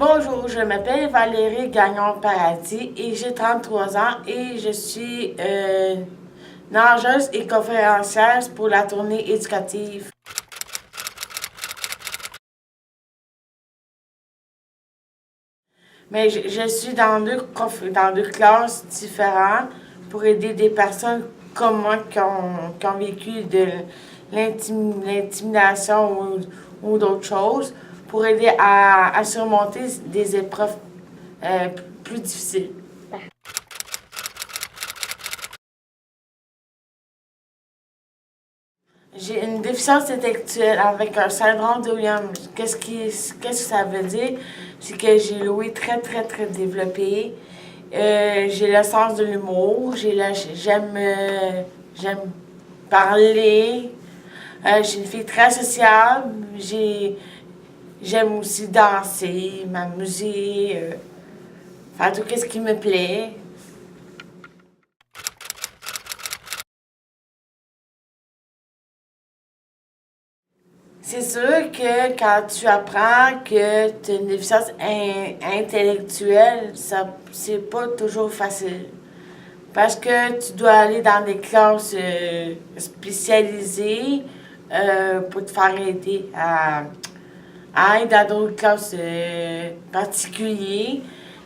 Bonjour, je m'appelle Valérie Gagnon-Paradis et j'ai 33 ans et je suis nageuse et conférencière pour la tournée éducative. Mais je suis dans deux classes différentes pour aider des personnes comme moi qui ont vécu de l'intimidation ou d'autres choses pour aider à surmonter des épreuves plus difficiles. J'ai une déficience intellectuelle avec un syndrome de Williams. Qu'est-ce que ça veut dire? C'est que j'ai l'ouïe très développée. J'ai le sens de l'humour. J'aime parler. Je suis une fille très sociable. J'aime aussi danser, m'amuser, faire tout ce qui me plaît. C'est sûr que quand tu apprends que tu as une déficience intellectuelle, c'est pas toujours facile. Parce que tu dois aller dans des classes spécialisées pour te faire aider à aller dans d'autres classes particulières.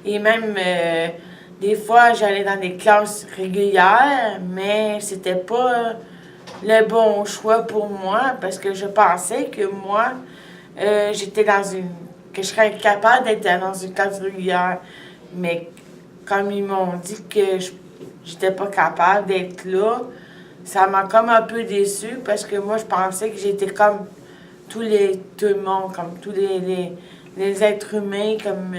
Et même des fois, j'allais dans des classes régulières, mais c'était pas le bon choix pour moi parce que je pensais que moi, que je serais capable d'être dans une classe régulière. Mais comme ils m'ont dit que j'étais pas capable d'être là, ça m'a comme un peu déçue parce que moi, je pensais que j'étais comme tout le monde, comme tous les êtres humains, comme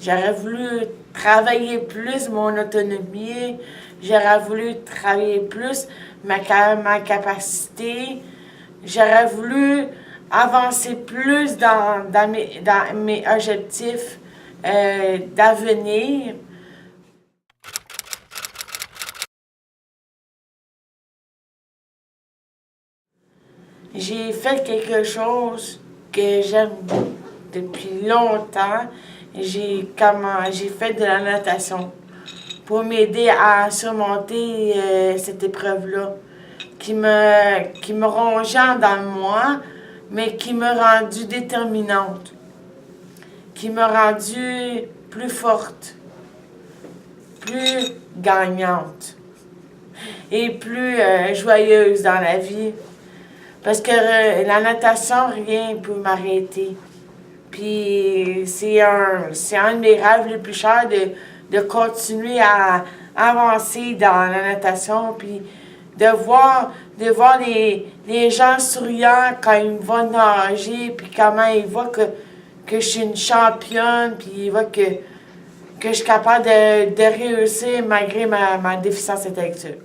j'aurais voulu travailler plus mon autonomie, j'aurais voulu travailler plus ma capacité, j'aurais voulu avancer plus dans mes objectifs d'avenir. J'ai fait quelque chose que j'aime depuis longtemps. J'ai fait de la natation pour m'aider à surmonter cette épreuve-là qui me rongeait dans moi, mais qui m'a rendue déterminante, qui m'a rendue plus forte, plus gagnante et plus joyeuse dans la vie. Parce que la natation, rien ne peut m'arrêter. Puis c'est un de mes rêves les plus chers de continuer à avancer dans la natation. Puis de voir les gens souriants quand ils me voient nager. Puis comment ils voient que je suis une championne. Puis ils voient que je suis capable de réussir malgré ma déficience intellectuelle.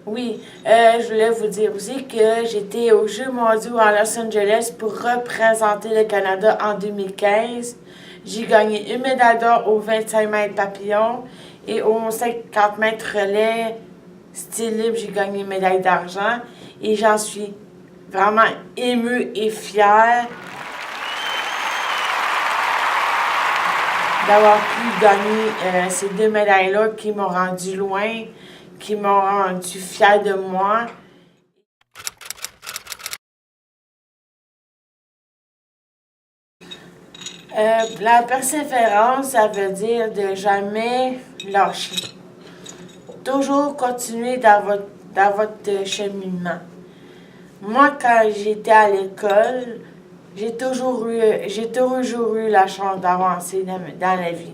Oui, je voulais vous dire aussi que j'étais aux Jeux mondiaux à Los Angeles pour représenter le Canada en 2015. J'ai gagné une médaille d'or aux 25 mètres papillon et aux 50 mètres relais style libre, j'ai gagné une médaille d'argent et j'en suis vraiment émue et fière d'avoir pu gagner ces deux médailles-là qui m'ont rendu loin, qui m'ont rendu fière de moi. La persévérance, ça veut dire de jamais lâcher. Toujours continuer dans votre cheminement. Moi, quand j'étais à l'école, j'ai toujours eu la chance d'avancer dans la vie.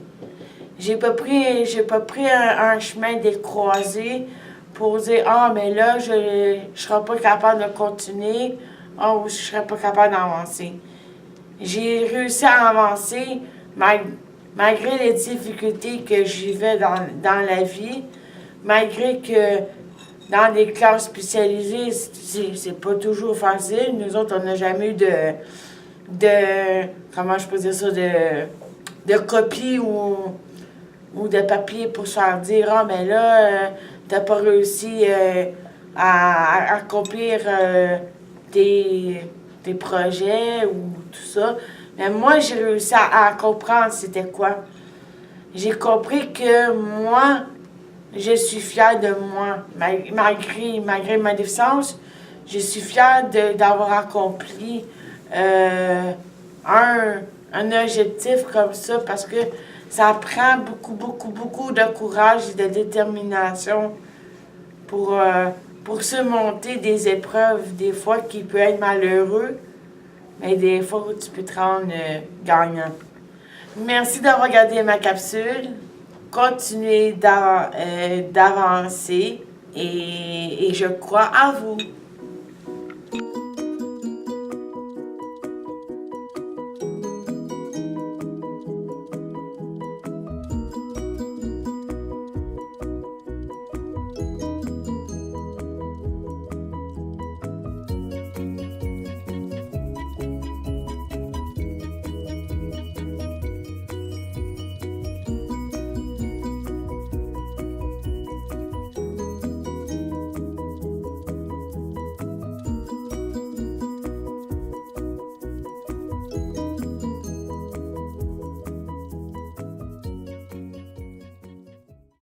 J'ai pas pris un chemin décroisé pour dire ah mais là je serai pas capable de continuer, ah ou je serai pas capable d'avancer. J'ai réussi à avancer malgré les difficultés que je vivais dans la vie, malgré que dans des classes spécialisées, c'est pas toujours facile. Nous autres, on n'a jamais eu comment je peux dire ça, de copies ou de papier pour se faire dire ah mais là t'as pas réussi à accomplir des projets ou tout ça. Mais moi, j'ai réussi à comprendre c'était quoi. J'ai compris que moi, je suis fière de moi. Malgré ma déficience, je suis fière d'avoir accompli un objectif comme ça parce que ça prend beaucoup de courage et de détermination pour, pour surmonter des épreuves, des fois qui peuvent être malheureux, mais des fois où tu peux te rendre gagnant. Merci d'avoir regardé ma capsule. Continuez d'avancer et je crois à vous.